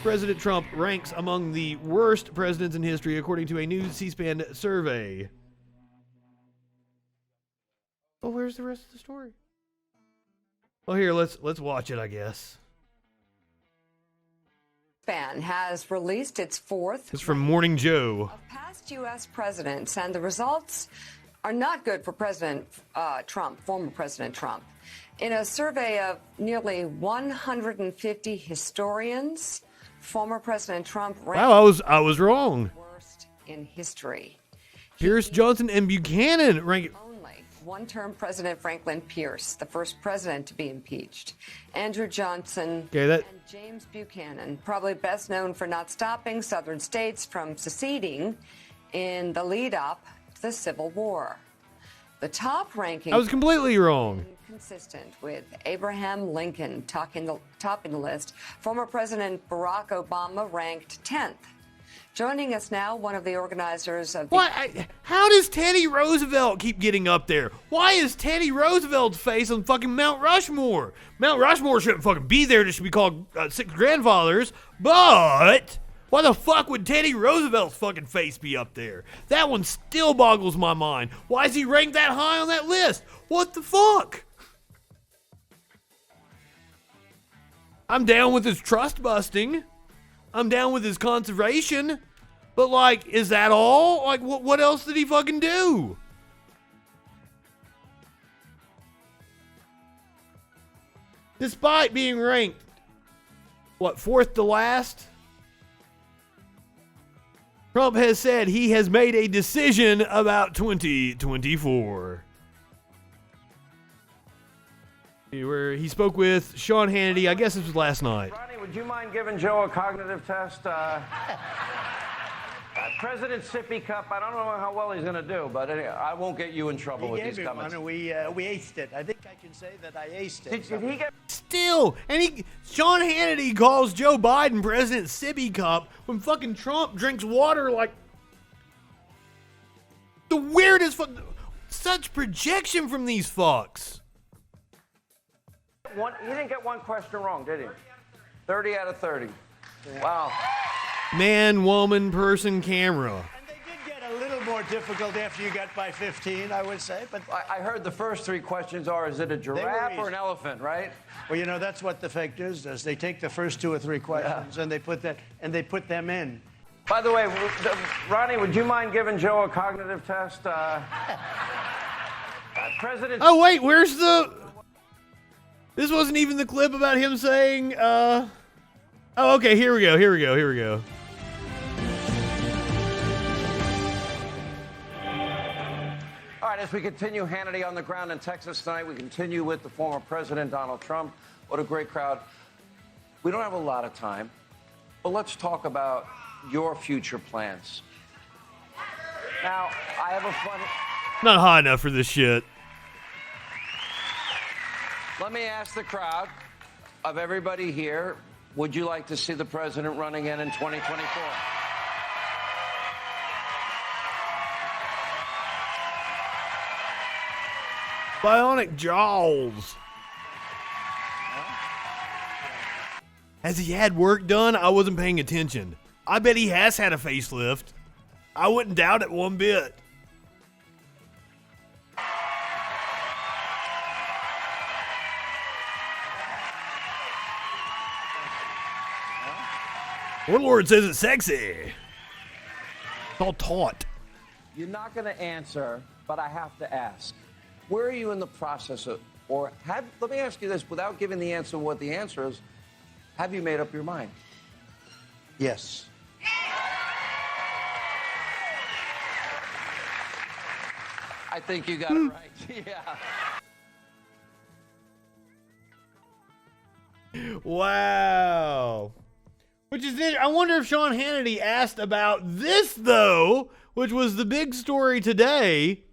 President Trump ranks among the worst presidents in history, according to a new C-SPAN survey. Oh, where's the rest of the story? Well, here, let's watch it, I guess. C-SPAN has released its fourth. It's from Morning Joe. Of past U.S. presidents, and the results are not good for President Trump, former President Trump. In a survey of nearly 150 historians, former President Trump ranked I was wrong. worst in history. Pierce, Johnson, and Buchanan rank. Only one-term President Franklin Pierce, the first president to be impeached. Andrew Johnson and James Buchanan, probably best known for not stopping southern states from seceding in the lead-up to the Civil War. The top ranking. I was completely wrong. Consistent with Abraham Lincoln topping the list. Former President Barack Obama ranked 10th. Joining us now, one of the organizers of the... How does Teddy Roosevelt keep getting up there? Why is Teddy Roosevelt's face on fucking Mount Rushmore? Mount Rushmore shouldn't fucking be there. It should be called Six Grandfathers. But why the fuck would Teddy Roosevelt's fucking face be up there? That one still boggles my mind. Why is he ranked that high on that list? What the fuck? I'm down with his trust busting. I'm down with his conservation. But, like, is that all? Like, what else did he fucking do? Despite being ranked, fourth to last? Trump has said he has made a decision about 2024. Where he spoke with Sean Hannity, I guess this was last night. Ronnie, would you mind giving Joe a cognitive test? President Sippy Cup, I don't know how well he's going to do, but anyway, I won't get you in trouble with these comments. We aced it. I think I can say that I aced it. Did he get... Still, and Sean Hannity calls Joe Biden President Sippy Cup when fucking Trump drinks water like the weirdest such projection from these fucks. He didn't get one question wrong, did he? 30 out of 30. Wow. Man, woman, person, camera. And they did get a little more difficult after you got by 15, I would say. But I heard the first three questions are, is it a giraffe or an elephant, right? Well, you know, that's what the fake news does. They take the first 2 or 3 questions and they put them in. By the way, Ronnie, would you mind giving Joe a cognitive test? President... Oh, wait, where's the... This wasn't even the clip about him saying, Oh, okay, here we go. All right, as we continue Hannity on the ground in Texas tonight, we continue with the former President Donald Trump. What a great crowd. We don't have a lot of time, but let's talk about your future plans. Now, I have a fun... Not high enough for this shit. Let me ask the crowd of everybody here, would you like to see the president run again in 2024? Bionic jaws. Has he had work done? I wasn't paying attention. I bet he has had a facelift. I wouldn't doubt it one bit. Warlord says it's sexy. It's all taut. You're not going to answer, but I have to ask. Where are you in the process of, let me ask you this, without giving the answer what the answer is, have you made up your mind? Yes. I think you got it right. Yeah. Wow. Which is, I wonder if Sean Hannity asked about this, though, which was the big story today.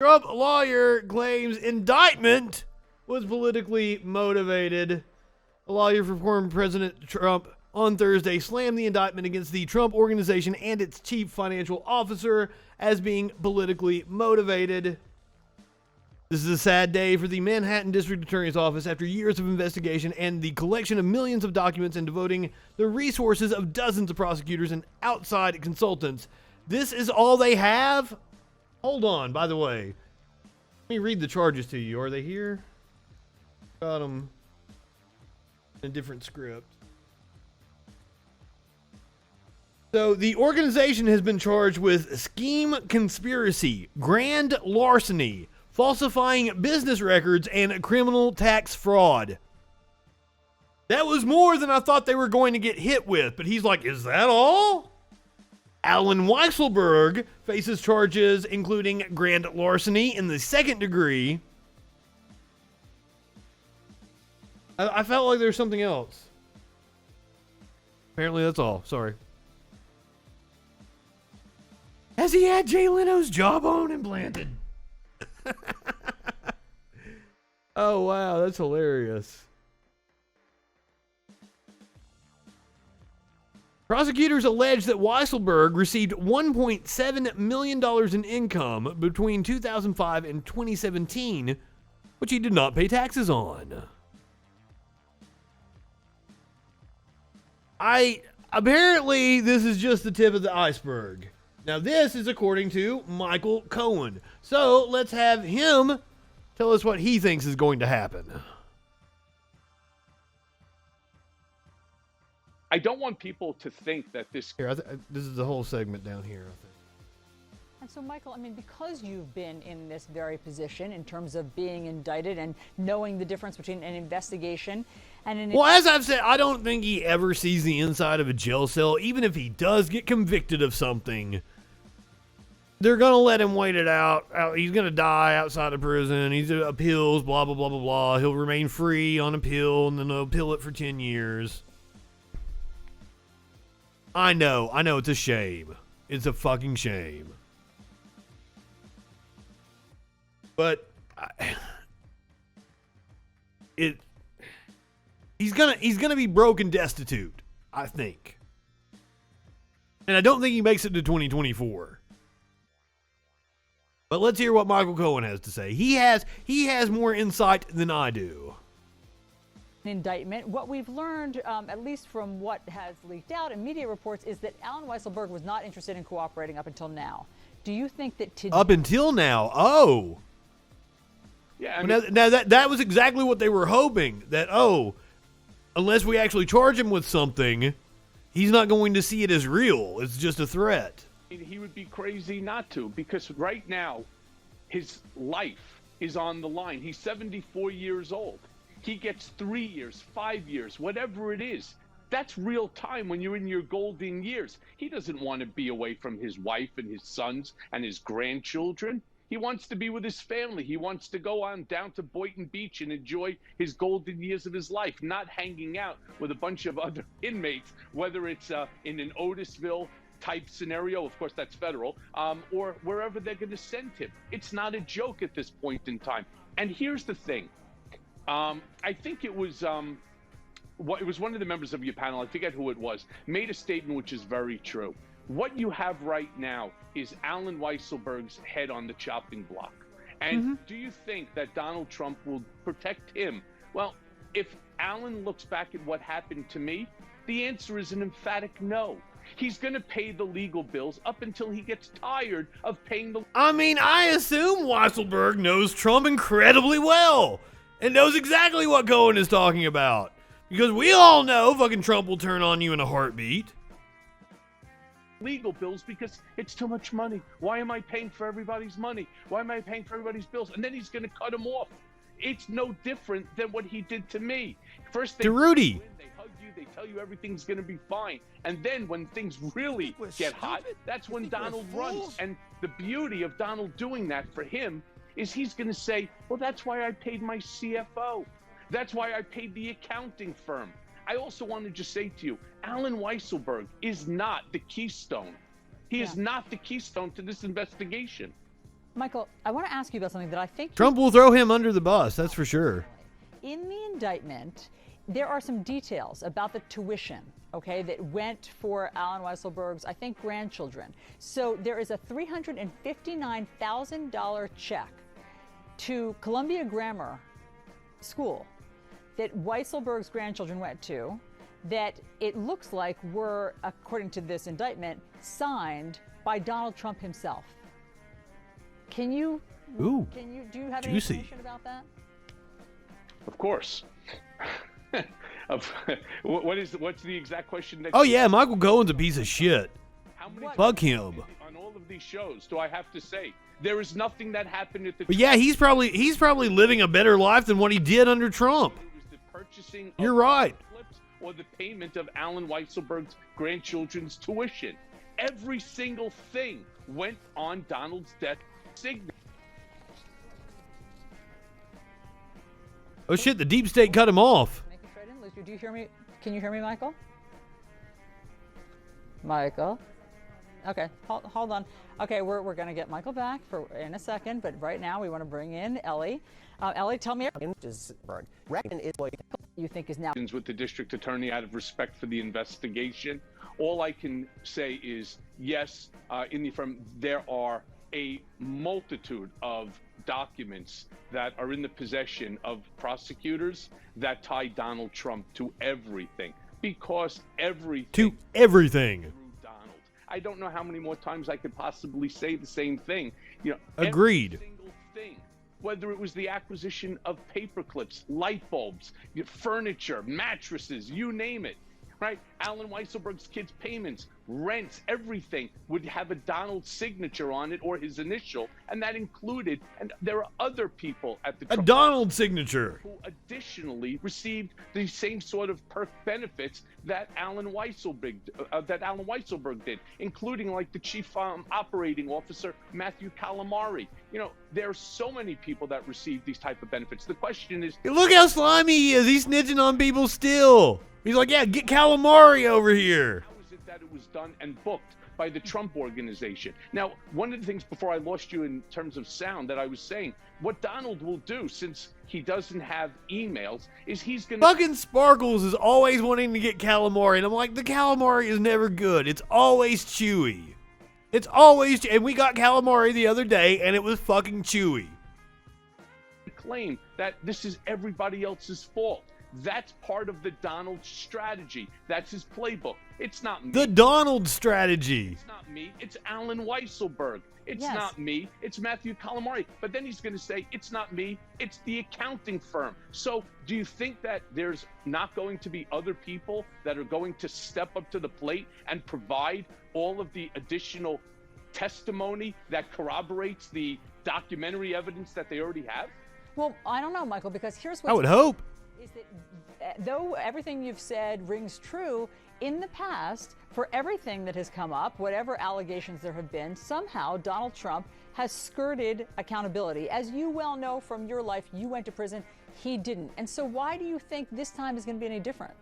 Trump lawyer claims indictment was politically motivated. A lawyer for former President Trump on Thursday slammed the indictment against the Trump Organization and its chief financial officer as being politically motivated. This is a sad day for the Manhattan District Attorney's Office after years of investigation and the collection of millions of documents and devoting the resources of dozens of prosecutors and outside consultants. This is all they have? Hold on, by the way. Let me read the charges to you. Are they here? Got them in a different script. So the organization has been charged with scheme conspiracy, grand larceny, falsifying business records, and criminal tax fraud. That was more than I thought they were going to get hit with, but he's like, is that all? Alan Weisselberg faces charges including grand larceny in the second degree. I felt like there's something else. Apparently that's all. Sorry. Has he had Jay Leno's jawbone implanted? Oh, wow. That's hilarious. Prosecutors allege that Weisselberg received $1.7 million in income between 2005 and 2017, which he did not pay taxes on. Apparently, this is just the tip of the iceberg. Now, this is according to Michael Cohen. So, let's have him tell us what he thinks is going to happen. I don't want people to think that this... Here, this is the whole segment down here, I think. And so, Michael, I mean, because you've been in this very position in terms of being indicted and knowing the difference between an investigation and an... Well, as I've said, I don't think he ever sees the inside of a jail cell. Even if he does get convicted of something, they're going to let him wait it out. He's going to die outside of prison. He's appeals, blah, blah, blah, blah, blah. He'll remain free on appeal, and then they'll appeal it for 10 years. I know, it's a shame. It's a fucking shame. But he's gonna be broke and destitute, I think. And I don't think he makes it to 2024. But let's hear what Michael Cohen has to say. He has more insight than I do. Indictment. What we've learned, at least from what has leaked out in media reports, is that Alan Weisselberg was not interested in cooperating up until now. Do you think that today... Up until now? Oh. Yeah, I mean, now that was exactly what they were hoping. That, unless we actually charge him with something, he's not going to see it as real. It's just a threat. he would be crazy not to, because right now his life is on the line. He's 74 years old. He gets 3 years, 5 years, whatever it is. That's real time when you're in your golden years. He doesn't want to be away from his wife and his sons and his grandchildren. He wants to be with his family. He wants to go on down to Boynton Beach and enjoy his golden years of his life, not hanging out with a bunch of other inmates, whether it's in an Otisville type scenario, of course that's federal, or wherever they're going to send him. It's not a joke at this point in time. And here's the thing. I think it was one of the members of your panel, I forget who it was, made a statement which is very true. What you have right now is Alan Weisselberg's head on the chopping block. And do you think that Donald Trump will protect him? Well, if Alan looks back at what happened to me, the answer is an emphatic no. He's going to pay the legal bills up until he gets tired of paying the... I mean, I assume Weisselberg knows Trump incredibly well and knows exactly what Cohen is talking about. Because we all know fucking Trump will turn on you in a heartbeat. Legal bills because it's too much money. Why am I paying for everybody's money? Why am I paying for everybody's bills? And then he's going to cut them off. It's no different than what he did to me. First, they Rudy. They hug you. They tell you everything's going to be fine. And then when things really get hot, that's when Donald runs. And the beauty of Donald doing that for him is he's going to say, well, that's why I paid my CFO. That's why I paid the accounting firm. I also want to just say to you, Alan Weisselberg is not the keystone. He is not the keystone to this investigation. Michael, I want to ask you about something that I think... Trump will throw him under the bus, that's for sure. In the indictment, there are some details about the tuition, okay, that went for Alan Weisselberg's, I think, grandchildren. So there is a $359,000 check to Columbia Grammar School that Weisselberg's grandchildren went to, that it looks like were, according to this indictment, signed by Donald Trump himself. Can you do you have any information about that? Of course. What's the exact question? Oh yeah, Michael Cohen's a piece of shit. How many Fuck him. On all of these shows do I have to say there is nothing that happened at the? But yeah, he's probably living a better life than what he did under Trump. It was the purchasing. You're right. Or the payment of Alan Weisselberg's grandchildren's tuition. Every single thing went on Donald's death signature. Oh shit, the deep state cut him off. Make it straight in, Lucy. Do you hear me? Can you hear me, Michael? Michael? Okay, hold on. Okay, we're going to get Michael back in a second, but right now we want to bring in Ellie. Ellie, tell me. You think is now with the district attorney out of respect for the investigation. All I can say is yes, there are a multitude of documents that are in the possession of prosecutors that tie Donald Trump to everything, because everything. Donald. I don't know how many more times I could possibly say the same thing. Agreed. Every single thing, whether it was the acquisition of paper clips, light bulbs, furniture, mattresses, you name it. Right? Alan Weisselberg's kids' payments, rents, everything would have a Donald signature on it or his initial, and that included, and there are other people at the Trump Donald signature who additionally received the same sort of perk benefits that Alan Weisselberg did, including like the chief operating officer Matthew Calamari. There are so many people that receive these type of benefits. The question is, look how slimy he is. He's snitching on people still. He's like, yeah, get Calamari over here. How is it that it was done and booked by the Trump organization? Now, one of the things before I lost you in terms of sound that I was saying, what Donald will do, since he doesn't have emails, is he's going to... Fucking Sparkles is always wanting to get calamari, and I'm like, the calamari is never good. It's always chewy. It's always... And we got calamari the other day, and it was fucking chewy. Claim that this is everybody else's fault. That's part of the Donald strategy. That's his playbook. It's not me. The Donald strategy. It's not me. It's Alan Weisselberg. It's not me. It's Matthew Calamari. But then he's going to say, it's not me. It's the accounting firm. So do you think that there's not going to be other people that are going to step up to the plate and provide all of the additional testimony that corroborates the documentary evidence that they already have? Well, I don't know, Michael, because here's what I would hope. Is that though everything you've said rings true, in the past, for everything that has come up, whatever allegations there have been, somehow Donald Trump has skirted accountability. As you well know from your life, you went to prison, he didn't. And so why do you think this time is going to be any different?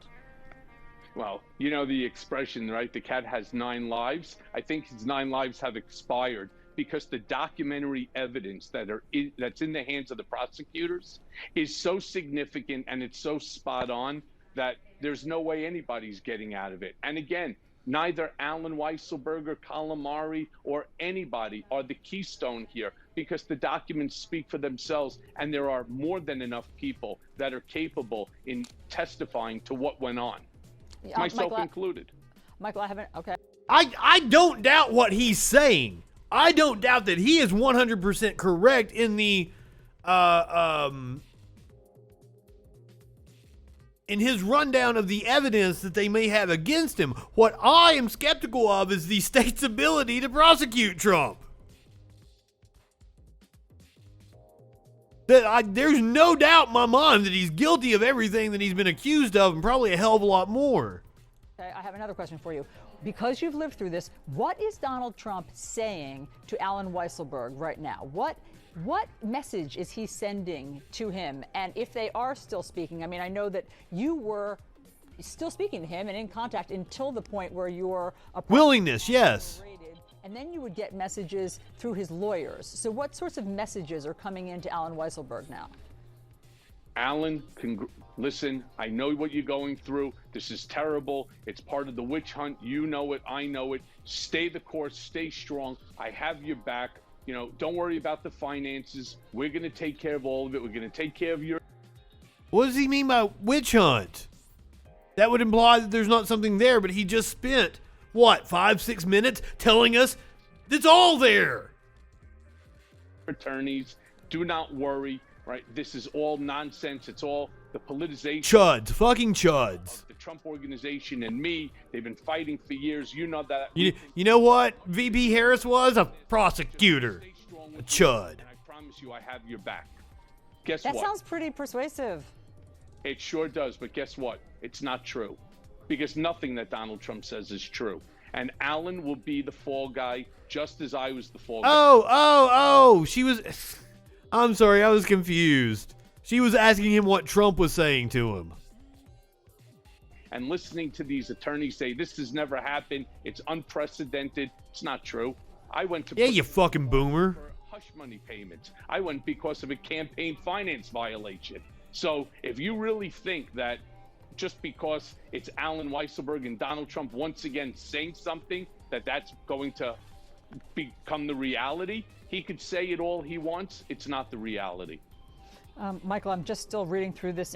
Well, you know the expression, right? The cat has 9 lives. I think his 9 lives have expired, because the documentary evidence that's in the hands of the prosecutors is so significant and it's so spot on that there's no way anybody's getting out of it. And again, neither Alan Weisselberg or Calamari or anybody are the keystone here, because the documents speak for themselves, and there are more than enough people that are capable in testifying to what went on, myself Michael, included. Michael, I haven't, okay. I don't doubt what he's saying. I don't doubt that he is 100% correct in the in his rundown of the evidence that they may have against him. What I am skeptical of is the state's ability to prosecute Trump. There's no doubt in my mind that he's guilty of everything that he's been accused of, and probably a hell of a lot more. Okay, I have another question for you. Because you've lived through this, what is Donald Trump saying to Alan Weisselberg right now? What message is he sending to him? And if they are still speaking, I mean, I know that you were still speaking to him and in contact until the point where your willingness, yes. And then you would get messages through his lawyers. So what sorts of messages are coming into Alan Weisselberg now? Alan, listen, I know what you're going through. This is terrible. It's part of the witch hunt. You know it. I know it. Stay the course. Stay strong. I have your back. You know, don't worry about the finances. We're going to take care of all of it. We're going to take care of your... What does he mean by witch hunt? That would imply that there's not something there, but he just spent, what, 5-6 minutes telling us it's all there. Attorneys, do not worry, right? This is all nonsense. It's all the politicization. Chuds, fucking chuds. Of the Trump organization and me. They've been fighting for years. You know that. You know what VP Harris was? A prosecutor. A chud. And I promise you I have your back. Guess That what? sounds pretty persuasive. It sure does, but guess what? It's not true. Because nothing that Donald Trump says is true. And Alan will be the fall guy, just as I was the fall guy. Oh, she was... I'm sorry, I was confused. She was asking him what Trump was saying to him. And listening to these attorneys say, this has never happened, it's unprecedented, it's not true. I went to... Yeah, you fucking boomer. For hush money payments. I went because of a campaign finance violation. So if you really think that just because it's Alan Weisselberg and Donald Trump once again saying something, that's going to become the reality, he could say it all he wants. It's not the reality. Michael, I'm just still reading through this.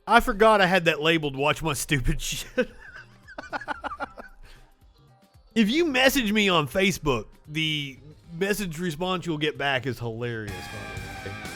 I forgot I had that labeled watch my stupid shit. If you message me on Facebook, the message response you'll get back is hilarious, by the way.